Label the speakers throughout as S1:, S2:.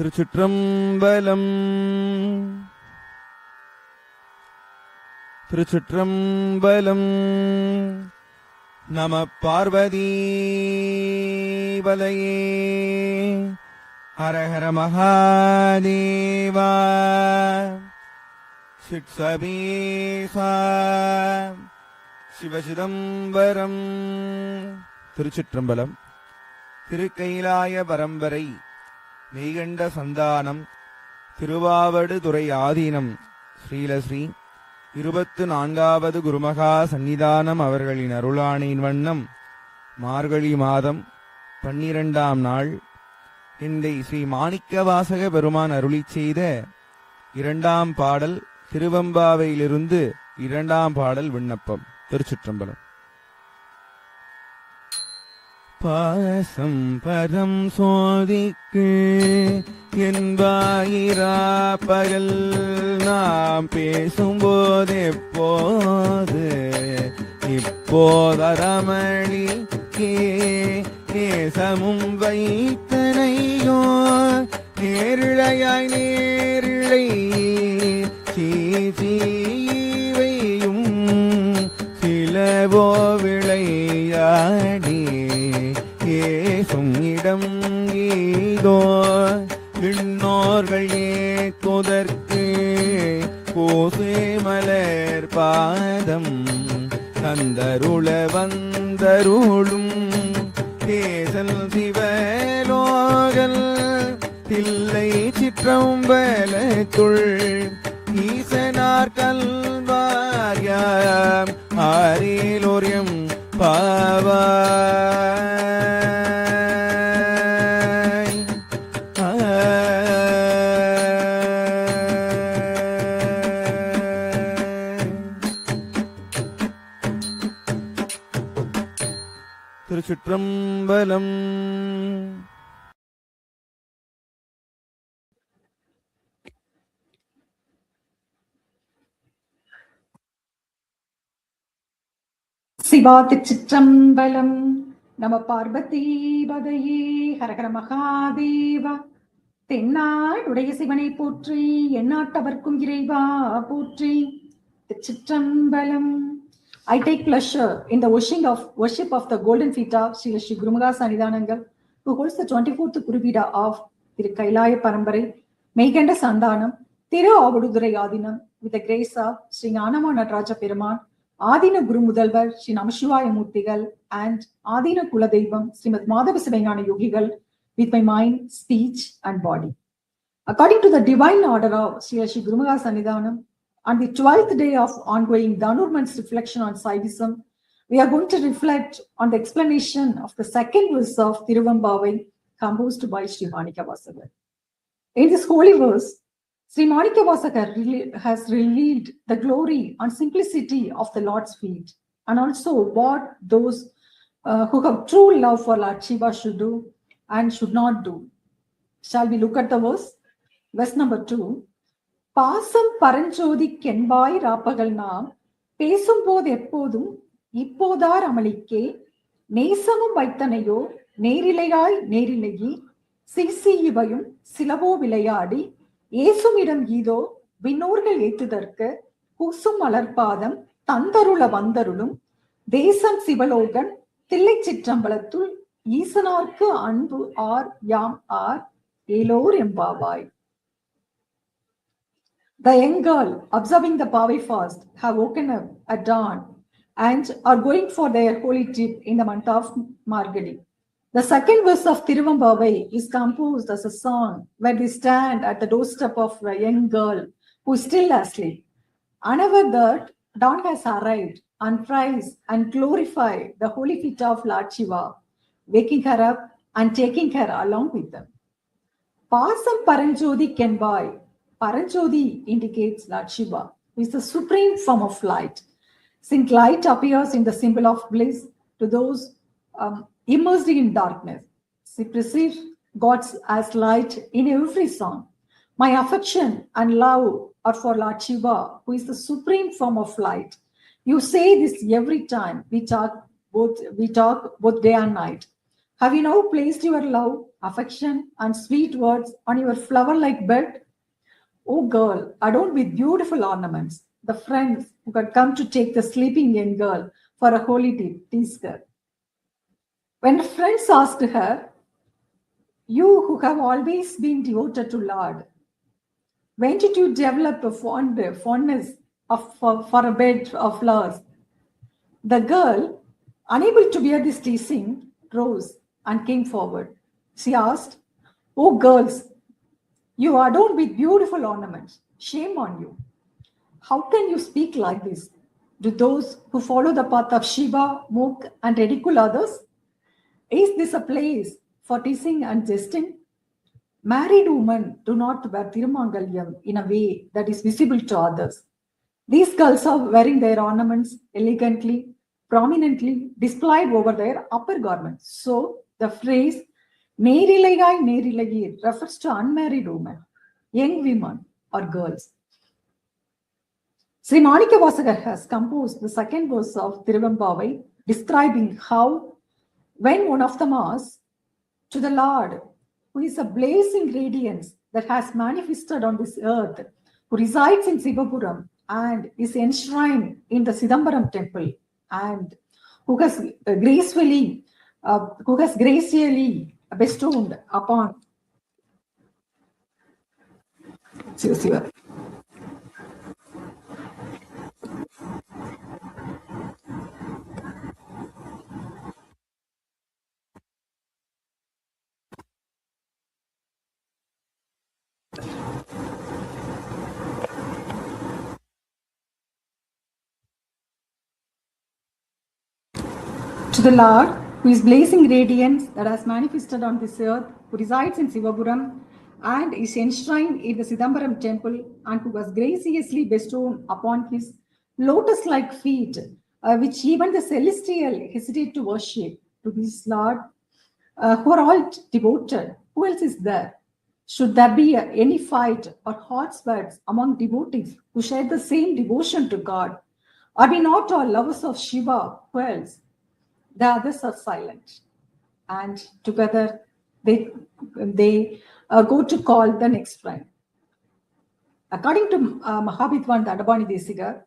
S1: திருச்சிற்றம்பலம். திருச்சிற்றம்பலம். நம பார்வதி வலையே. ஹரஹர மகாதேவா. சிட்சபீசா சிவசிதம்பரம். திருச்சிற்றம்பலம். திருக்கைலாய பரம்பரை மெய்கண்ட சந்தானம் திருவாவடுதுறை ஆதீனம் ஸ்ரீலஸ்ரீ 24வது குருமகா சந்நிதானம் அவர்களின் அருளாணையின் வண்ணம் மார்கழி மாதம் 12ஆம் நாள் இந்த ஸ்ரீ மாணிக்கவாசக பெருமான் அருளிச் செய்த 2ஆம் பாடல் திருவெம்பாவையிலிருந்து 2ஆம் பாடல் விண்ணப்பம். திருச்சிற்றம்பலம். பாசம் பரம் சோதிக்கு என்பாயிரா பகல் நாம் பேசும்போது எப்போது இப்போதரமணி நேசமும் வைத்தனையோ நேரிழையாய் நேரிழை சீசீவையும் சிலவோ விளையாடி ஏசும் இடம் ஈதோ விண்ணோர்கள் ஏற்குதற்கு கோசே மலர் பாதம் தந்தருள வந்தருளும் தேசல் சிவலோகல் தில்லை சிற்றம்பலத்துள் ஈசனார் கல்வார்யாம் ஆரேலோரியம் பாவாய். திருச்சிற்றம்பலம்.
S2: சிவாதிச்சிற்றம்பலம். நம பார்வதி பதையே. ஹரஹர மகாதேவா. தென்னாடுடைய சிவனை போற்றி, எந்நாட்டவர்க்கும் இறைவா போற்றி. திருச்சிற்றம்பலம். I take pleasure in the worship of the golden feet of Sri Guru Maha Sannidhanam, who holds the 24th Guruvida of Thirukkayilaya Parambarai, Meykanda Santhaanam, Thiruavaduthurai Adheenam, with the grace of Sri Gnanama Nataraja Perumaan, Adheenam Guru Mudalvar, Sri Namashivayamoorthigal, and Adheenam Kuladevam, Srimad Madhava Sivanyana Yogigal, with my mind, speech, and body. According to the divine order of Sri Guru Maha Sannidhanam, on the 12th day of ongoing Dhanurman's reflection on Saivism, we are going to reflect on the explanation of the second verse of Thiruvempavai, composed by Sri Manikavasakar. In this holy verse, Sri Manikavasakar has revealed the glory and simplicity of the Lord's feet, and also what those who have true love for Lord Shiva should do and should not do. Shall we look at the verse? Verse number 2. பாசம் பரஞ்சோதி கென்பாய் ராப்பகல் நாம் பேசும்போது எப்போதும் இப்போதார் அமளிக்கே நேசமும் வைத்தனையோ நேரிலையாய் நேரிலையி CC இவையும் சிலவோ விளையாடி ஏசுமிடம் ஈதோ விண்ணோர்கள் ஏற்றுதற்கு பூசும் மலர்பாதம் தந்தருள வந்தருளும் தேசம் சிவலோகன் தில்லை சிற்றம்பலத்துள் ஈசனார்க்கு அன்பு ஆர் யாம் ஆர் ஏலோர் எம்பாவாய். The young girl, observing the Pavai fast, have woken up at dawn and are going for their holy trip in the month of Margadi. The second verse of Thiruvempavai is composed as a song where we stand at the doorstep of a young girl who is still asleep. Unaware that dawn has arrived and praise and glorify the holy feet of Lord Shiva, waking her up and taking her along with them. Pasam Paranjodi Kenbai. Paranjodi indicates Lord Shiva, who is the supreme form of light. Since light appears in the symbol of bliss to those immersed in darkness, she perceives God as light in every song. My affection and love are for Lord Shiva, who is the supreme form of light. You say this every time we talk both day and night. Have you now placed your love affection, and sweet words on your flower-like bed? O girl, adorned with beautiful ornaments, the friends who had come to take the sleeping young girl for a holiday teased her. When the friends asked her, "You who have always been devoted to Lord, when did you develop a fondness for a bed of flowers?" The girl, unable to bear this teasing, rose and came forward. She asked, "O girls, you are adorned with beautiful ornaments. Shame on you. How can you speak like this? Do those who follow the path of Shiva mock and ridicule others? Is this a place for teasing and jesting? Married women do not wear Tirumangalyam in a way that is visible to others. These girls are wearing their ornaments elegantly, prominently displayed over their upper garments. So the phrase Nerilayai Nerilayir refers to unmarried women, young women or girls. Sri Manikavasagar has composed the second verse of Thiruvempavai, describing how when one of them asks to the Lord, who is a blazing radiance that has manifested on this earth, who resides in Sivapuram and is enshrined in the Sidambaram temple, and who has gracefully bestowed upon Siva. To the Lord, who is blazing radiance that has manifested on this earth, who resides in Sivapuram and is enshrined in the Sidambaram temple, and who was graciously bestowed upon his lotus-like feet, which even the celestial hesitate to worship, to this Lord, who are all devoted. Who else is there? Should there be any fight or hot words among devotees who share the same devotion to God? Are we not all lovers of Shiva? Who else? The others are silent, and together they go to call the next friend. According to Mahavidwan Dadabani Desiga,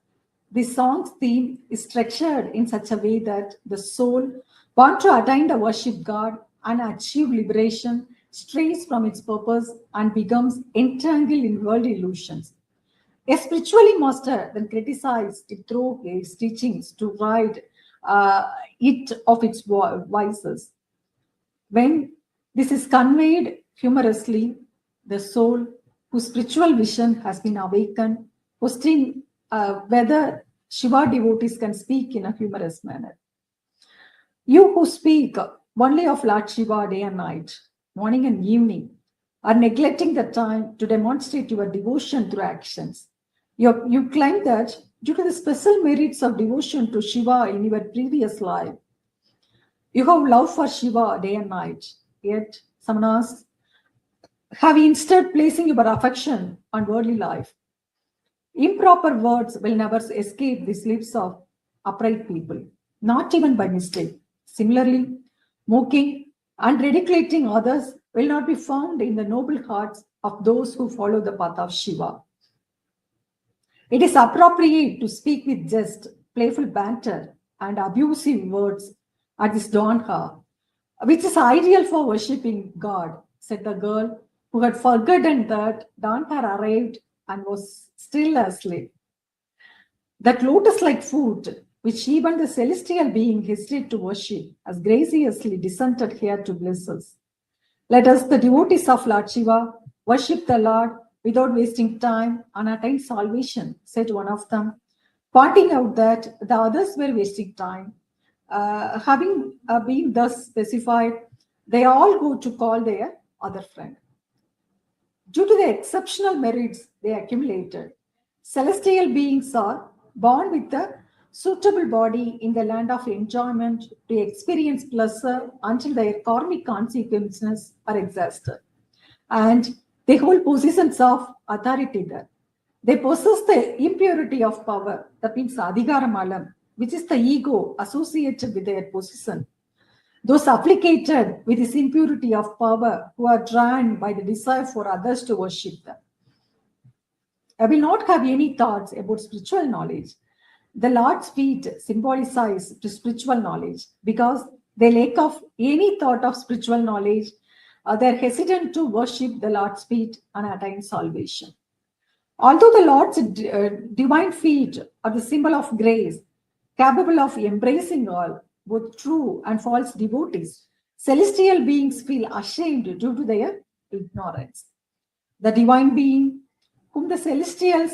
S2: the song's theme is structured in such a way that the soul, born to attain the worship God and achieve liberation, strays from its purpose and becomes entangled in world illusions. A spiritually master then criticized it through his teachings to rid it of its vices. When this is conveyed humorously, the soul whose spiritual vision has been awakened, questioning whether Shiva devotees can speak in a humorous manner. You who speak only of Lord Shiva day and night, morning and evening, are neglecting the time to demonstrate your devotion through actions. You claim that due to the special merits of devotion to Shiva in your previous life, you have love for Shiva day and night. Yet, someone asks, have you instead placing your affection on worldly life? Improper words will never escape the lips of upright people, not even by mistake. Similarly, mocking and ridiculing others will not be found in the noble hearts of those who follow the path of Shiva. It is appropriate to speak with jest, playful banter, and abusive words at this dawn hour, which is ideal for worshipping God, said the girl who had forgotten that dawn had arrived and was still asleep. That lotus-like food, which even the celestial being hesitated to worship, has graciously descended here to bless us. Let us, the devotees of Lord Shiva, worship the Lord without wasting time and attain salvation, said one of them, pointing out that the others were wasting time. Having been thus specified, they all go to call their other friend. Due to the exceptional merits they accumulated, celestial beings are born with a suitable body in the land of enjoyment to experience pleasure until their karmic consequences are exhausted. And they hold positions of authority there. They possess the impurity of power, that means Adhigara Malam, which is the ego associated with their position. those afflicted with this impurity of power who are drawn by the desire for others to worship them. I will not have any thoughts about spiritual knowledge. The Lord's feet symbolize to spiritual knowledge because they lack of any thought of spiritual knowledge. They are hesitant to worship the Lord's feet and attain salvation. Although the Lord's divine feet are the symbol of grace, capable of embracing all, both true and false devotees, celestial beings feel ashamed due to their ignorance. The divine being, whom the celestials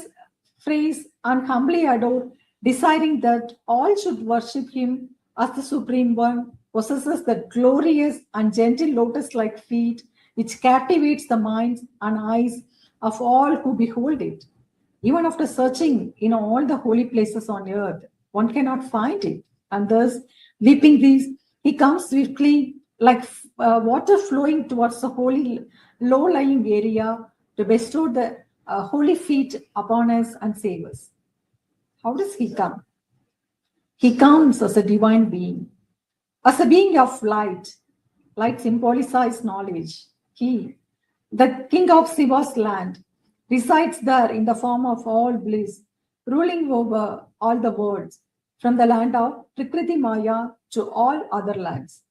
S2: praise and humbly adore, desiring that all should worship him as the Supreme One, possesses the glorious and gentle lotus-like feet which captivates the minds and eyes of all who behold it. Even after searching in all the holy places on earth, one cannot find it. And thus, leaping these, he comes swiftly like water flowing towards the holy low-lying area to bestow the holy feet upon us and save us. How does he come? He comes as a divine being, as a being of light. Light symbolizes knowledge. He, the king of Shiva's land, resides there in the form of all bliss, ruling over all the worlds, from the land of Prakriti Maya to all other lands.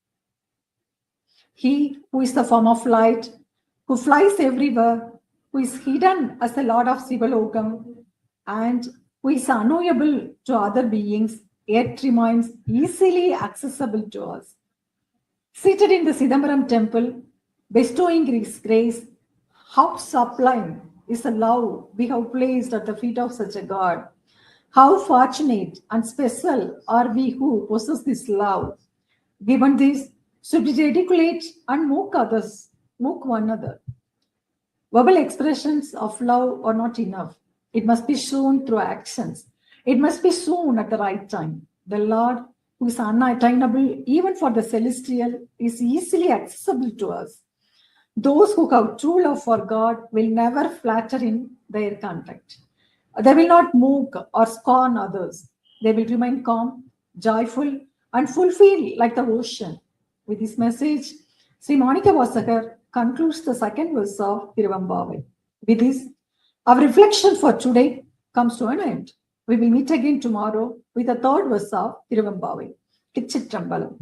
S2: He who is the form of light, who flies everywhere, who is hidden as the Lord of Sivalokam, and who is unknowable to other beings, yet remains easily accessible to us. Seated in the Chidambaram temple, bestowing his grace, how sublime is the love we have placed at the feet of such a God. How fortunate and special are we who possess this love. Given this, should we articulate and mock others, mock one another. Verbal expressions of love are not enough. It must be shown through actions. It must be shown at the right time. The Lord, who is unattainable even for the celestial, is easily accessible to us. Those who have true love for God will never flatter in their conduct. They will not mock or scorn others. They will remain calm, joyful, and fulfilled like the ocean. With this message, Sri Manika Vasakar concludes the second verse of Thiruvempavai. With this, our reflection for today comes to an end. We will meet again tomorrow with the third verse of Thiruvempavai. Tiruchitrambalam.